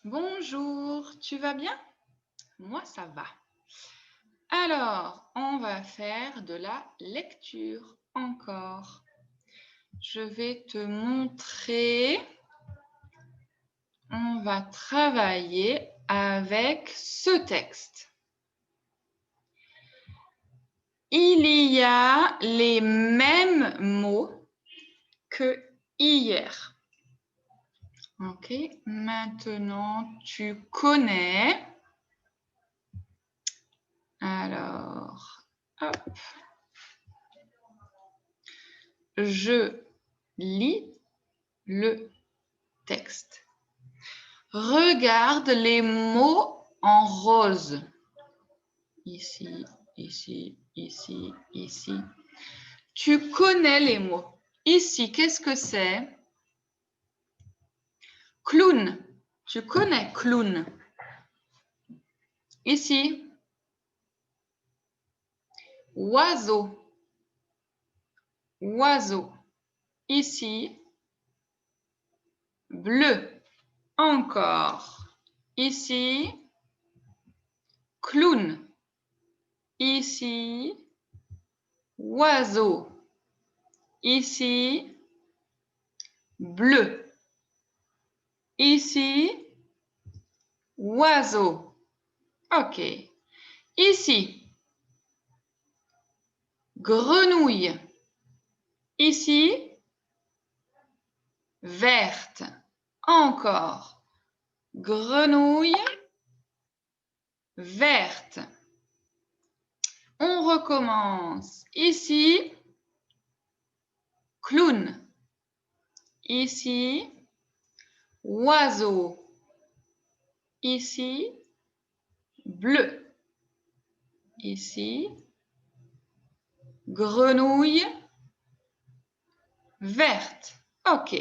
Bonjour, tu vas bien? Moi, ça va. Alors, on va faire de la lecture encore. Je vais te montrer. On va travailler avec ce texte. Il y a les mêmes mots que hier. Ok, maintenant tu connais. Alors, hop. Je lis le texte. Regarde les mots en rose. Ici, ici, ici, ici. Tu connais les mots. Ici, qu'est-ce que c'est? Clown. Tu connais clown. Ici, oiseau. Oiseau. Ici, bleu. Encore. Ici, clown. Ici, oiseau. Ici, bleu. Ici, oiseau. Ok. Ici, grenouille. Ici, verte. Encore. Grenouille, verte. On recommence. Ici, clown. Ici, oiseau. Ici, bleu. Ici, grenouille, verte. Ok.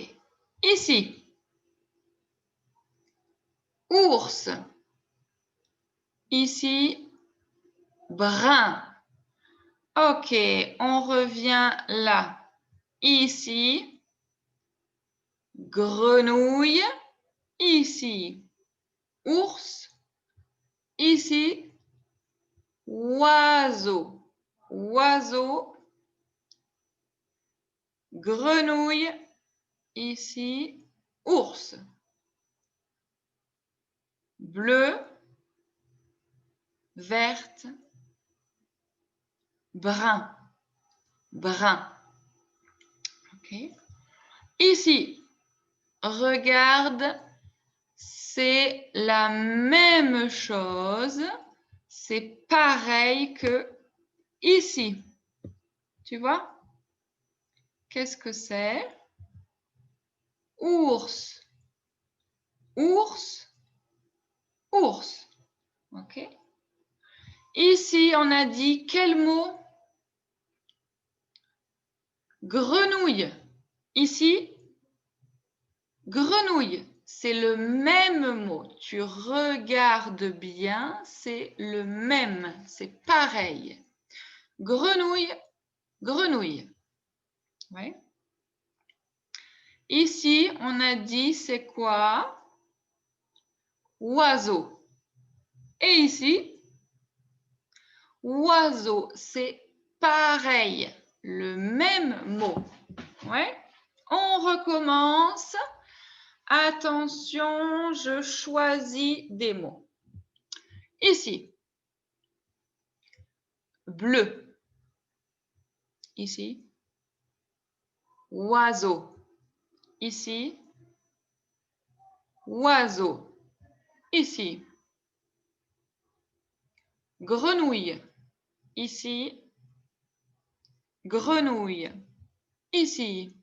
Ici, ours. Ici, brun. Ok, on revient là. Ici, grenouille. Ici, ours. Ici, oiseau. Oiseau, grenouille. Ici, ours. Bleu, verte, brun. Brun. Okay. Ici, regarde, c'est la même chose. C'est pareil que ici. Tu vois? Qu'est-ce que c'est? Ours. Ours. Ours. OK? Ici, on a dit quel mot? Grenouille. Ici, grenouille. C'est le même mot. Tu regardes bien, c'est le même. C'est pareil. Grenouille, grenouille. Ouais. Ici, on a dit c'est quoi? Oiseau. Et ici, oiseau, c'est pareil, le même mot. Ouais. On recommence. Attention, je choisis des mots. Ici, bleu. Ici, oiseau. Ici, oiseau. Ici, grenouille. Ici, grenouille. Ici,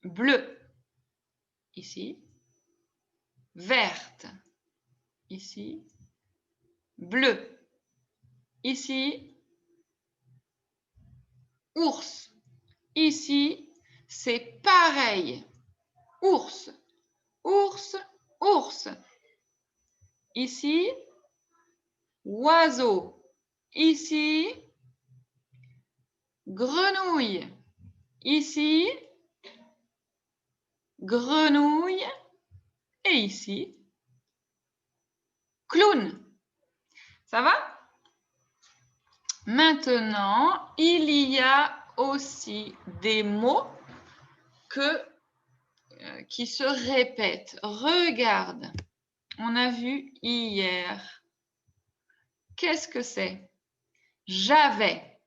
bleu. Ici, verte. Ici, bleu. Ici, ours. Ici, c'est pareil. Ours, ours, ours. Ici, oiseau. Ici, grenouille. Ici, grenouille. Et ici, clown. Ça va? Maintenant, il y a aussi des mots qui se répètent. Regarde, on a vu hier. Qu'est-ce que c'est? J'avais.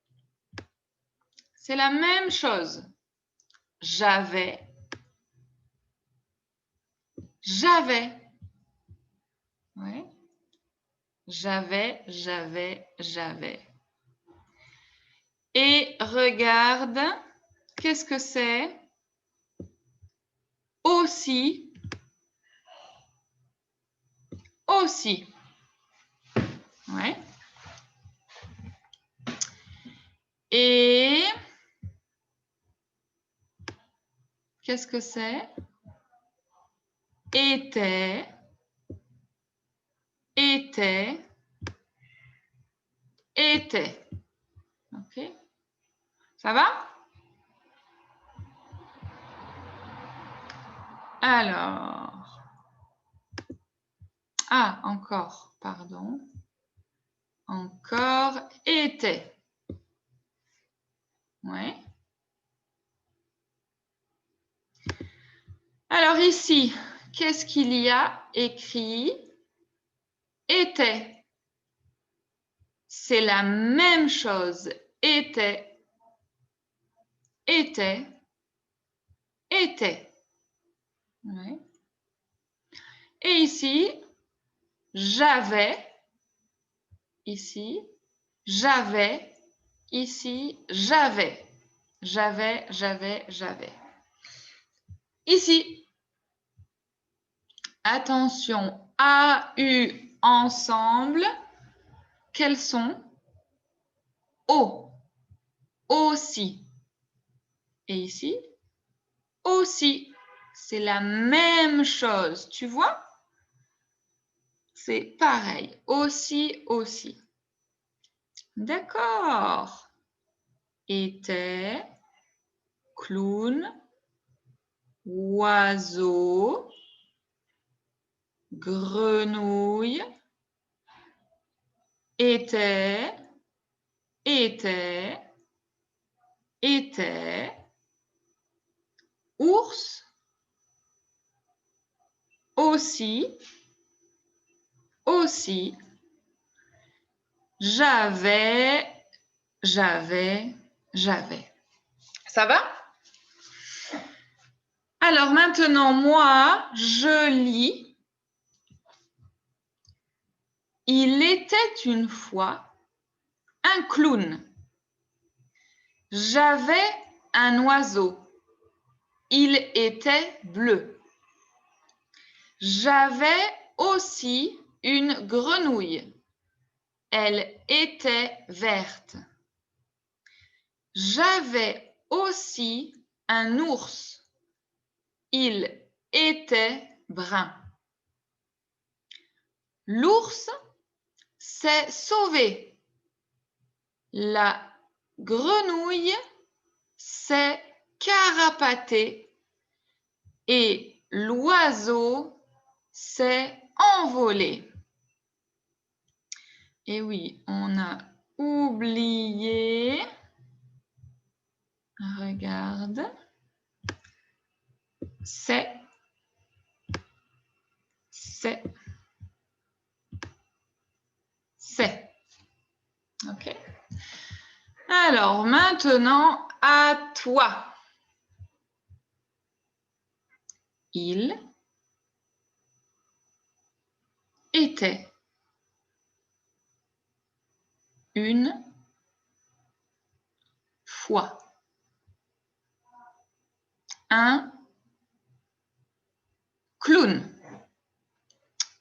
C'est la même chose. J'avais. J'avais. Ouais. J'avais. Et regarde, qu'est-ce que c'est? Aussi. Aussi. Ouais. Et qu'est-ce que c'est? Était. OK? Ça va? Alors. Ah, encore, pardon. Encore, était. Ouais. Alors ici, qu'est-ce qu'il y a écrit? Était. C'est la même chose. Était. Ouais. Et ici, j'avais. Ici, j'avais. Ici, j'avais. J'avais. Ici, attention, A, U ensemble, quels sont? O, aussi. Et ici, aussi. C'est la même chose, tu vois? C'est pareil, aussi. D'accord. Était, clown, oiseau, grenouille, était, ours, aussi, j'avais. Ça va? Alors maintenant, moi, je lis. Il était une fois un clown. J'avais un oiseau. Il était bleu. J'avais aussi une grenouille. Elle était verte. J'avais aussi un ours. Il était brun. L'ours s'est sauvé. La grenouille s'est carapatée et l'oiseau s'est envolé. Et oui, on a oublié. Regarde. C'est. OK. Alors, maintenant, à toi. Il était une fois un clown.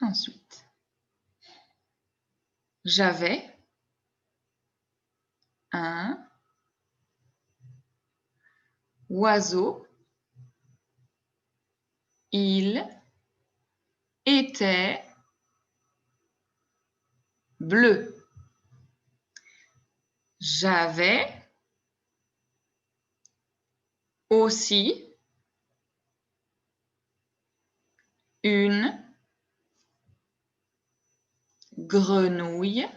Ensuite, j'avais un oiseau. Il était bleu. J'avais aussi une grenouille,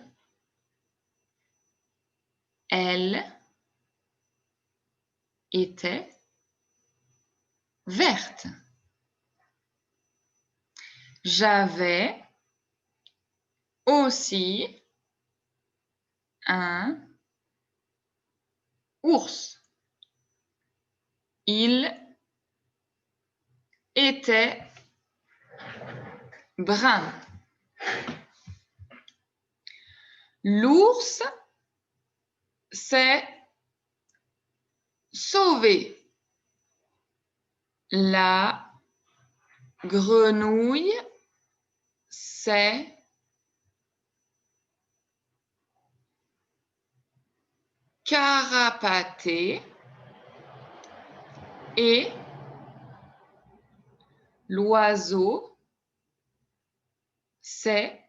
elle était verte. J'avais aussi un ours. Il était brun. L'ours s'est sauvé. La grenouille s'est carapatée et l'oiseau s'est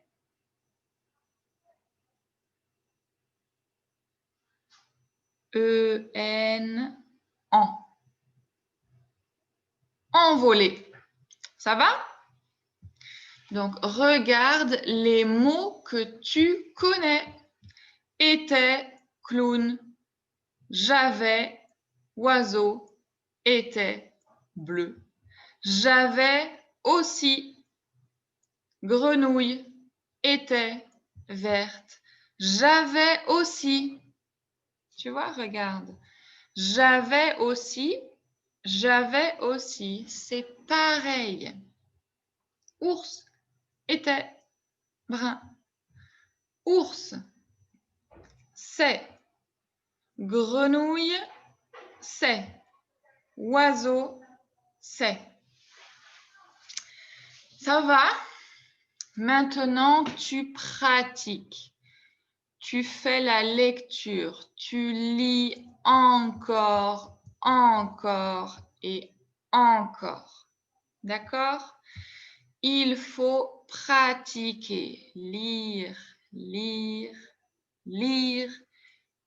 envolé. Ça va? Donc, regarde les mots que tu connais. Était, clown. J'avais, oiseau. Était, bleu. J'avais aussi, grenouille. Était, verte. J'avais aussi. Tu vois, regarde. J'avais aussi, c'est pareil. Ours était brun. Ours, c'est. Grenouille, c'est. Oiseau, c'est. Ça va? Maintenant, tu pratiques. Tu fais la lecture. Tu lis encore et encore. D'accord? Il faut pratiquer. Lire, lire, lire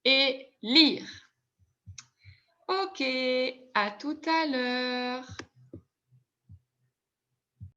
et lire. Ok, à tout à l'heure.